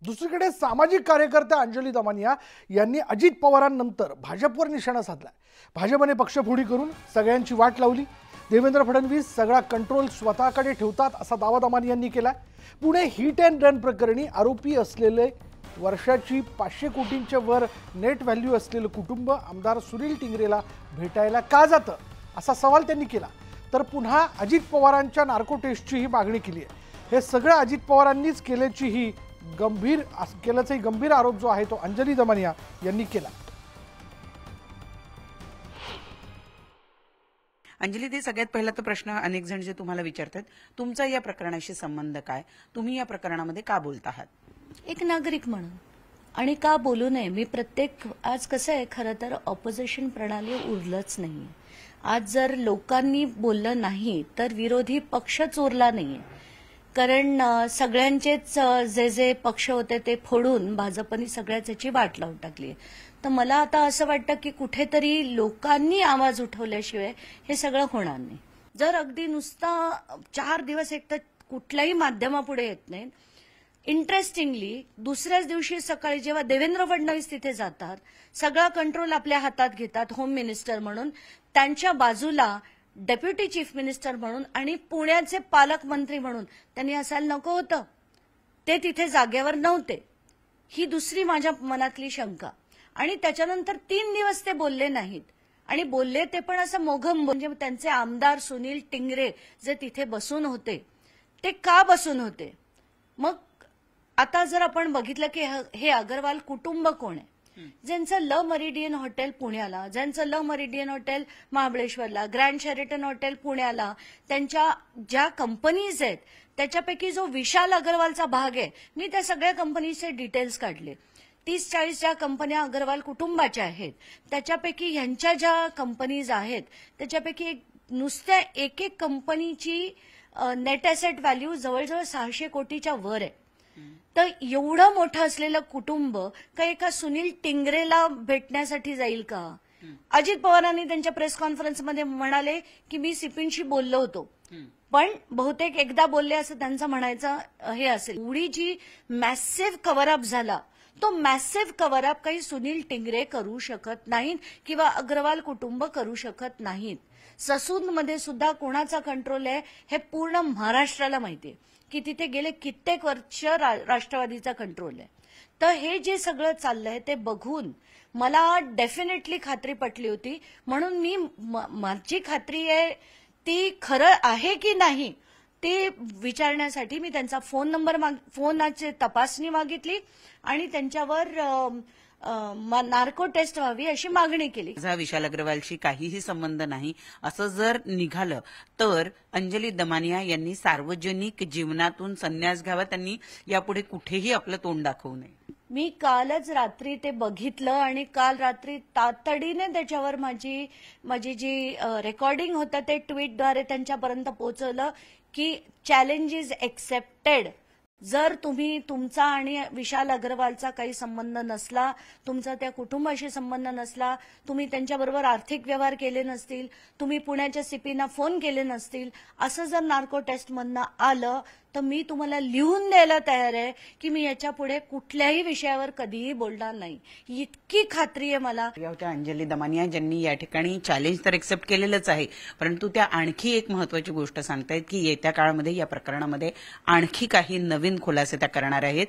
दुसरीकडे सामाजिक कार्यकर्त्या अंजली दमानिया यांनी अजित पवारांनंतर भाजपवर निशाणा साधलाय। भाजपने पक्षफोडी करून सगळ्यांची वाट लावली। देवेंद्र फडणवीस सगळा कंट्रोल स्वतःकडे ठेवतात असा दावा दमानियांनी केला। पुणे हिट अँड रन प्रकरणी आरोपी असलेले वर्षाची 500 कोटींच्या वर नेट व्हॅल्यू असलेले कुटुंब आमदार सुनील टिंगरेला भेटायला का जातं असा सवाल त्यांनी केला। तर पुन्हा अजित पवारांच्या नार्को टेस्टची मागणी केली आहे। हे सगळं अजित पवारांनीच केल्याची गंभीर आरोप जो आहे तो अंजली दमानिया यांनी केला। अंजली, ते सगळ्यात पहिला तर प्रश्न अनेक जण जे तुम्हाला विचारतात, तुमचा या प्रकरणाशी संबंध काय, तुम्ही या प्रकरणामध्ये का बोलत आहात? एक नागरिक म्हणून आणि का बोलू नये। मी आज कसं आहे, खरं तर ऑपोजिशन प्रणाली उरलंच नाही। आज जर लोकांनी बोललं नाही तर विरोधी पक्षच उरला नाहीये, कारण सगळ्यांचेच जे पक्ष होते ते फोडून भाजपने सगळ्याच याची वाट लावून टाकली। तर मला आता असं वाटतं की कुठेतरी लोकांनी आवाज उठवल्याशिवाय हे सगळं होणार नाही। जर अगदी नुसता 4 दिवस एक तर कुठल्याही माध्यमापुढे येत नाही। इंटरेस्टिंगली दुसऱ्याच दिवशी सकाळी जेव्हा देवेंद्र फडणवीस तिथे जातात, सगळा कंट्रोल आपल्या हातात घेतात होम मिनिस्टर म्हणून, त्यांच्या बाजूला डेप्युटी चीफ मिनिस्टर म्हणून आणि पुण्याचे पालकमंत्री म्हणून त्यांनी असायला नको होतं। ते तिथे जागेवर नव्हते, ही दुसरी माझ्या मनातली शंका। आणि त्याच्यानंतर 3 दिवस ते बोलले नाहीत, आणि बोलले ते पण असं मोघम, म्हणजे त्यांचे आमदार सुनील टिंगरे जे तिथे बसून होते ते का बसून होते? मग आता जर आपण बघितलं की हे अग्रवाल कुटुंब कोण आहे, ज्यांचं ल मेरिडियन हॉटेल पुण्याला, ज्यांचं ल मेरिडियन हॉटेल महाबळेश्वरला, ग्रँड शेरेटन हॉटेल पुण्याला, त्यांच्या ज्या कंपनीज आहेत त्याच्यापैकी जो विशाल अग्रवालचा भाग आहे, मी त्या सगळ्या कंपनीचे डिटेल्स काढले। 30-40 ज्या कंपन्या अग्रवाल कुटुंबाच्या आहेत त्याच्यापैकी ह्यांच्या ज्या कंपनीज आहेत त्याच्यापैकी नुसत्या एक कंपनीची नेट ॲसेट व्हॅल्यू जवळजवळ 600 कोटीच्या वर आहे। तर एवढं मोठं असलेलं कुटुंब का एका सुनील टिंगरेला भेटण्यासाठी जाईल का? अजित पवारांनी त्यांच्या प्रेस कॉन्फरन्समध्ये म्हणाले की मी सिपींशी बोललो होतो, पण बहुतेक एकदा बोलले असं त्यांचं म्हणायचं हे असेल। एवढी जी मॅसिव्ह कव्हरअप झाला, तो मॅसिव्ह कव्हरअप काही सुनील टिंगरे करू शकत नाहीत किंवा अग्रवाल कुटुंब करू शकत नाहीत। ससूनमध्ये सुद्धा कोणाचा कंट्रोल आहे हे पूर्ण महाराष्ट्राला माहितीये की तिथे गेले कित्येक वर्ष राष्ट्रवादीचा कंट्रोल आहे। तर हे जे सगळं चाललंय ते बघून मला डेफिनेटली खात्री पटली होती, म्हणून माझी खात्री आहे ती खरं आहे की नाही ते विचारण्यासाठी मी त्यांचा फोनची तपासणी मागितली आणि त्यांच्यावर नार्को टेस्ट व्हावी अशी मागणी केली। विशाल अग्रवालशी काहीही संबंध नाही असं जर निघालं तर अंजली दमानिया यांनी सार्वजनिक जीवनातून संन्यास घ्यावा, त्यांनी यापुढे कुठेही आपलं तोंड दाखवू नये। मी कालच रात्री ते बघितलं आणि काल रात्री तातडीने त्याच्यावर माझी जी रेकॉर्डिंग होतं ते ट्विटद्वारे त्यांच्यापर्यंत पोहोचवलं की चॅलेंज इज एक्सेप्टेड। जर तुमचा आणि विशाल अग्रवालचा काही संबंध नसला, तुमचा त्या कुटुंबाशी संबंध नसला, तुम्ही त्यांच्याबरोबर आर्थिक व्यवहार केले नसतील, तुम्ही पुण्याच्या सीपीना फोन केले नसतील, असं जर नार्को टेस्टमधनं आलं तर मी तुम्हाला लिहून द्यायला तयार आहे की मी याच्या पुढे कुठल्याही विषयावर कधीही बोलणार नाही, इतकी खात्री आहे मला। होत्या अंजली दमानिया ज्यांनी या ठिकाणी चॅलेंज तर एक्सेप्ट केलेलंच आहे, परंतु त्या आणखी एक महत्वाची गोष्ट सांगतायत की येत्या काळामध्ये या प्रकरणामध्ये आणखी काही नवीन खुलासे त्या करणार आहेत।